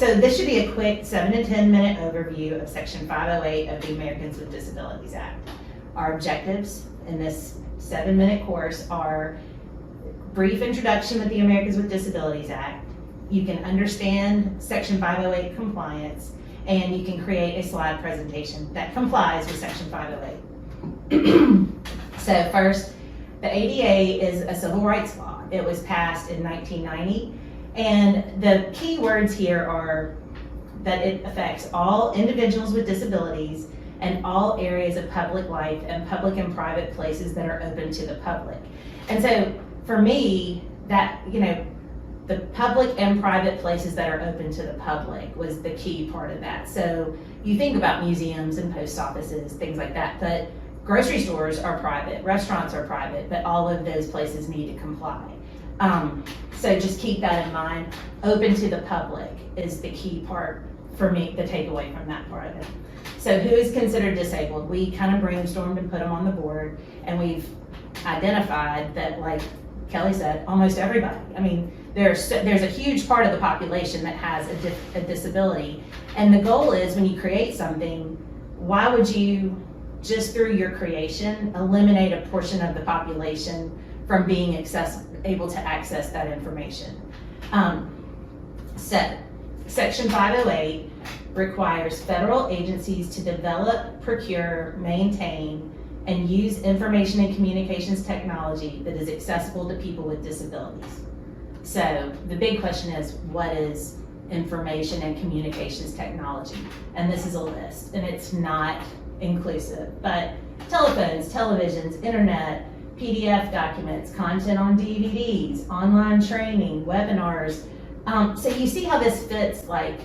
So this should be a quick 7 to 10 minute overview of Section 508 of the Americans with Disabilities Act. Our objectives in this 7-minute course are brief introduction with the Americans with Disabilities Act. You can understand Section 508 compliance, and you can create a slide presentation that complies with Section 508. So first, the ADA is a civil rights law. It was passed in 1990, and the key words here are that it affects all individuals with disabilities and all areas of public life and public and private places that are open to the public. And so for me, that, the public and private places that are open to the public was the key part of that. So you think about museums and post offices, things like that, but grocery stores are private, restaurants are private, but all of those places need to comply. So just keep that in mind. Open to the public is the key part for me, the takeaway from that part of it. So who is considered disabled? We kind of brainstormed and put them on the board, and we've identified that, like Kelly said, almost everybody. I mean, there's a huge part of the population that has a disability, and the goal is when you create something, why would you, just through your creation, eliminate a portion of the population from being able to access that information? So, Section 508 requires federal agencies to develop, procure, maintain, and use information and communications technology that is accessible to people with disabilities. So the big question is, what is information and communications technology? And this is a list, and it's not inclusive, but telephones, televisions, internet, PDF documents, content on DVDs, online training, webinars. So you see how this fits like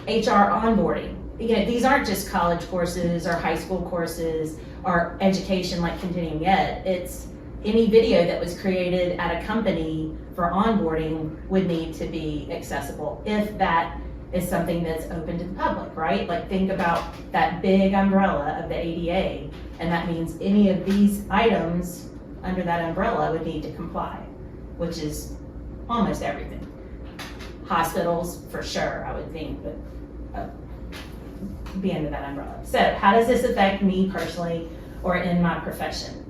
HR onboarding. These aren't just college courses or high school courses or education like continuing ed. It's any video that was created at a company for onboarding would need to be accessible if that is something that's open to the public, right? Like think about that big umbrella of the ADA, and that means any of these items under that umbrella would need to comply, which is almost everything. Hospitals, for sure, I would think, but be under that umbrella. So how does this affect me personally or in my profession?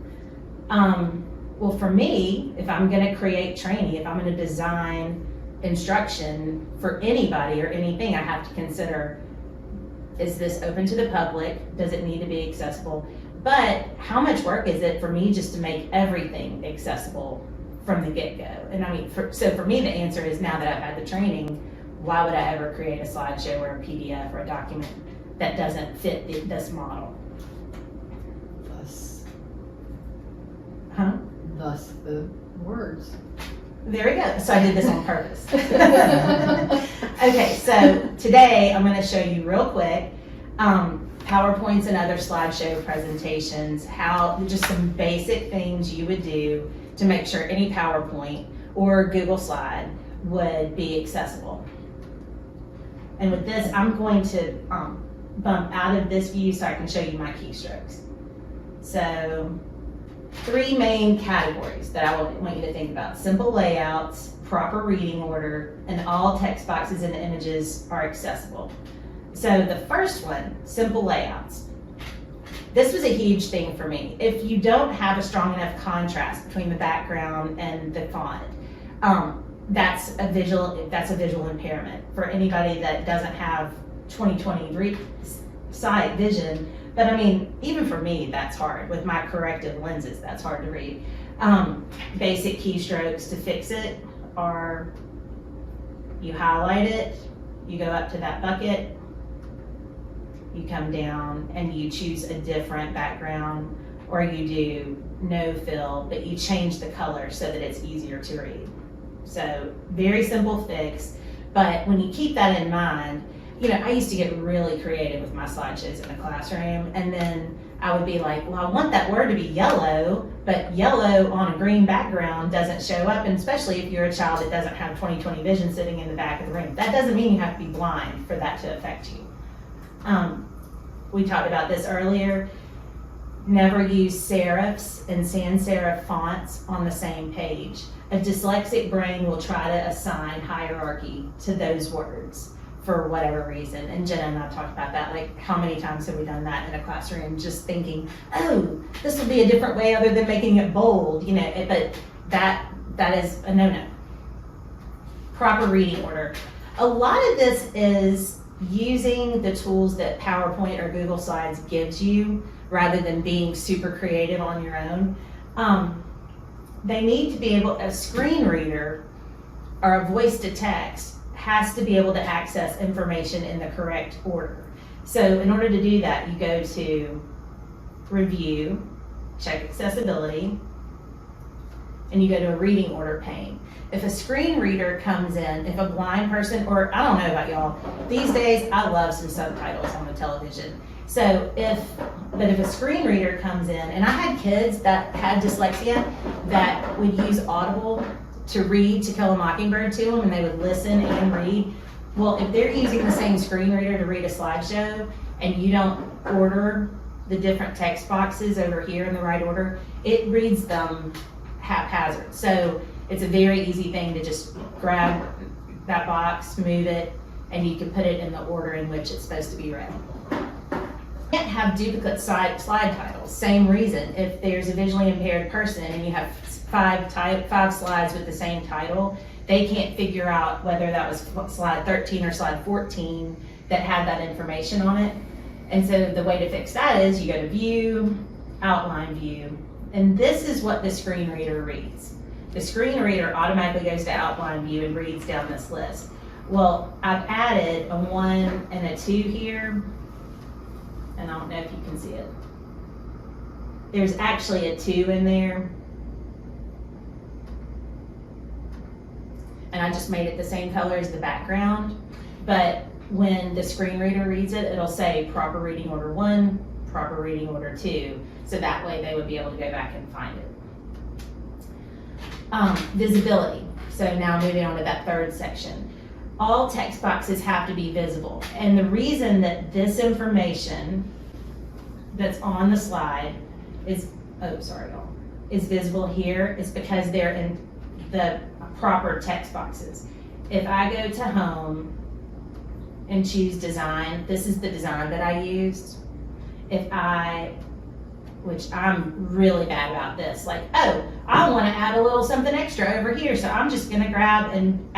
Well, for me, if I'm gonna create training, if I'm gonna design instruction for anybody or anything, I have to consider, is this open to the public? Does it need to be accessible? But how much work is it for me just to make everything accessible from the get-go? And I mean, so for me, the answer is, now that I've had the training, why would I ever create a slideshow or a PDF or a document that doesn't fit this model? Thus the words. There we go. So I did this on purpose. Okay, so today I'm going to show you real quick PowerPoints and other slideshow presentations, just some basic things you would do to make sure any PowerPoint or Google slide would be accessible. And with this, I'm going to bump out of this view so I can show you my keystrokes. So 3 main categories that I want you to think about: simple layouts, proper reading order, and all text boxes and images are accessible. So the first one, simple layouts. This was a huge thing for me. If you don't have a strong enough contrast between the background and the font, that's a visual impairment for anybody that doesn't have 20/20 sight vision. But I mean, even for me, that's hard. With my corrective lenses, that's hard to read. Basic keystrokes to fix it are, you highlight it, you go up to that bucket, you come down and you choose a different background, or you do no fill, but you change the color so that it's easier to read. So very simple fix, but when you keep that in mind, I used to get really creative with my slideshows in the classroom, and then I would be like, well, I want that word to be yellow, but yellow on a green background doesn't show up, and especially if you're a child that doesn't have 20/20 vision sitting in the back of the room. That doesn't mean you have to be blind for that to affect you. We talked about this earlier. Never use serifs and sans serif fonts on the same page. A dyslexic brain will try to assign hierarchy to those words for whatever reason. And Jenna and I talked about that, like how many times have we done that in a classroom, just thinking, oh, this will be a different way other than making it bold, but that is a no-no. Proper reading order. A lot of this is using the tools that PowerPoint or Google Slides gives you rather than being super creative on your own. They need to be able, a screen reader or a voice to text has to be able to access information in the correct order. So in order to do that, you go to Review, check Accessibility, and you go to a reading order pane. If a screen reader comes in, if a blind person, or I don't know about y'all, these days I love some subtitles on the television. So if a screen reader comes in, and I had kids that had dyslexia that would use Audible to read To Kill a Mockingbird to them, and they would listen and read. Well, if they're using the same screen reader to read a slideshow, and you don't order the different text boxes over here in the right order, it reads them haphazard. So it's a very easy thing to just grab that box, move it, and you can put it in the order in which it's supposed to be read. You can't have duplicate slide titles. Same reason. If there's a visually impaired person and you have five slides with the same title, they can't figure out whether that was slide 13 or slide 14 that had that information on it. And so the way to fix that is you go to View, Outline View, and this is what the screen reader reads. The screen reader automatically goes to Outline View and reads down this list. Well, I've added a 1 and a 2 here, and I don't know if you can see it. There's actually a 2 in there. And I just made it the same color as the background, but when the screen reader reads it, it'll say proper reading order 1, proper reading order 2, so that way they would be able to go back and find it. Visibility. So now moving on to that third section. All text boxes have to be visible, and the reason that this information that's on the slide is visible here is because they're in the proper text boxes. If I go to Home and choose Design, this is the design that I used. Which I'm really bad about this, like, oh, I want to add a little something extra over here, so I'm just going to grab and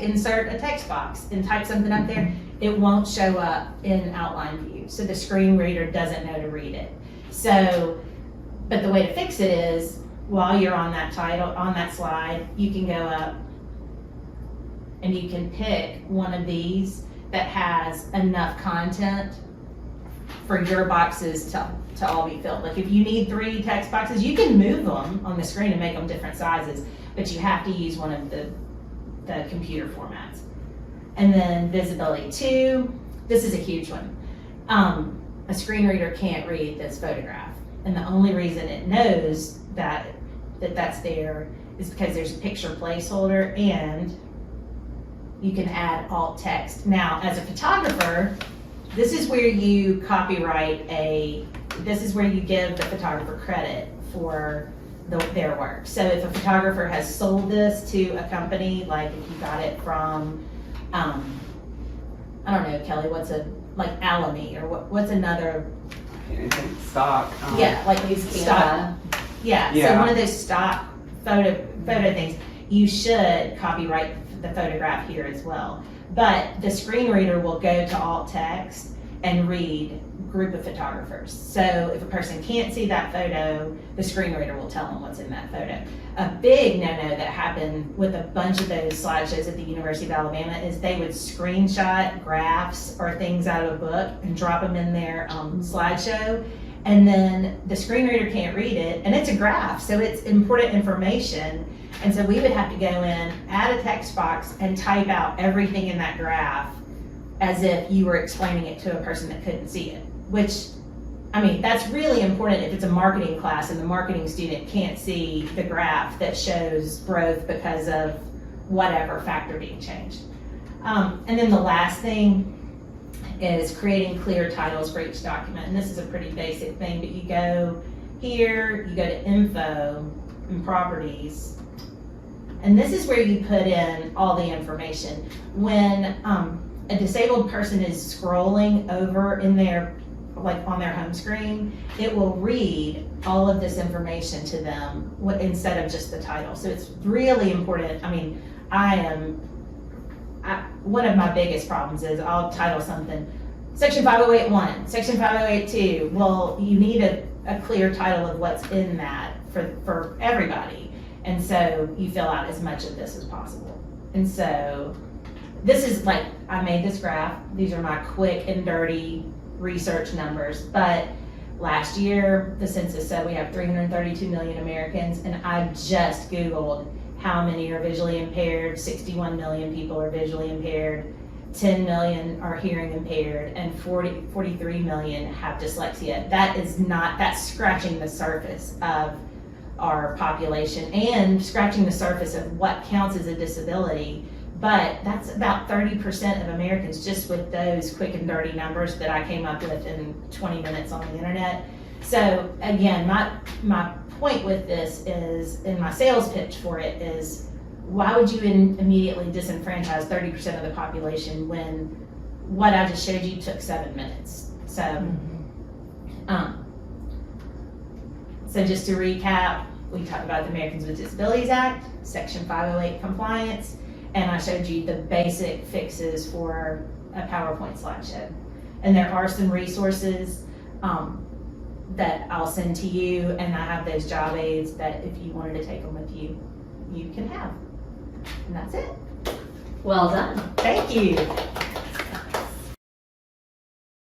insert a text box and type something up there. It won't show up in Outline View, so the screen reader doesn't know to read it. So, but the way to fix it is, while you're on that slide, you can go up and you can pick one of these that has enough content for your boxes to all be filled. Like if you need 3 text boxes, you can move them on the screen and make them different sizes, but you have to use one of the computer formats. And then visibility 2, this is a huge one. A screen reader can't read this photograph, and the only reason it knows that's there is because there's a picture placeholder and you can add alt text. Now, as a photographer, this is where you this is where you give the photographer credit for their work. So if a photographer has sold this to a company, like if you got it from, I don't know, Kelly, like Alamy, or what's another? Stock. Yeah, like these stock. Yeah, so one of those stock photo things, you should copyright the photograph here as well. But the screen reader will go to alt text and read group of photographers. So if a person can't see that photo, the screen reader will tell them what's in that photo. A big no-no that happened with a bunch of those slideshows at the University of Alabama is they would screenshot graphs or things out of a book and drop them in their slideshow, and then the screen reader can't read it, and it's a graph, so it's important information. And so we would have to go in, add a text box, and type out everything in that graph as if you were explaining it to a person that couldn't see it. Which, I mean, that's really important if it's a marketing class and the marketing student can't see the graph that shows growth because of whatever factor being changed. And then the last thing is creating clear titles for each document. And this is a pretty basic thing, but you go here, you go to Info and Properties, And this is where you put in all the information. When a disabled person is scrolling over in their, like on their home screen, it will read all of this information to them instead of just the title. So it's really important. I mean, one of my biggest problems is I'll title something, Section 508.1, Section 508.2. Well, you need a clear title of what's in that for everybody. And so you fill out as much of this as possible. And so this is like, I made this graph. These are my quick and dirty research numbers. But last year, the census said we have 332 million Americans, and I just Googled how many are visually impaired. 61 million people are visually impaired. 10 million are hearing impaired, and 43 million have dyslexia. That's scratching the surface of our population and scratching the surface of what counts as a disability. But that's about 30% of Americans, just with those quick and dirty numbers that I came up with in 20 minutes on the internet. So again, my point with this is, in my sales pitch for it is, why would you immediately disenfranchise 30% of the population when what I just showed you took 7 minutes? So, so just to recap, we talked about the Americans with Disabilities Act, Section 508 compliance, and I showed you the basic fixes for a PowerPoint slideshow. And there are some resources that I'll send to you, and I have those job aids that if you wanted to take them with you, you can have. And that's it. Well done. Thank you.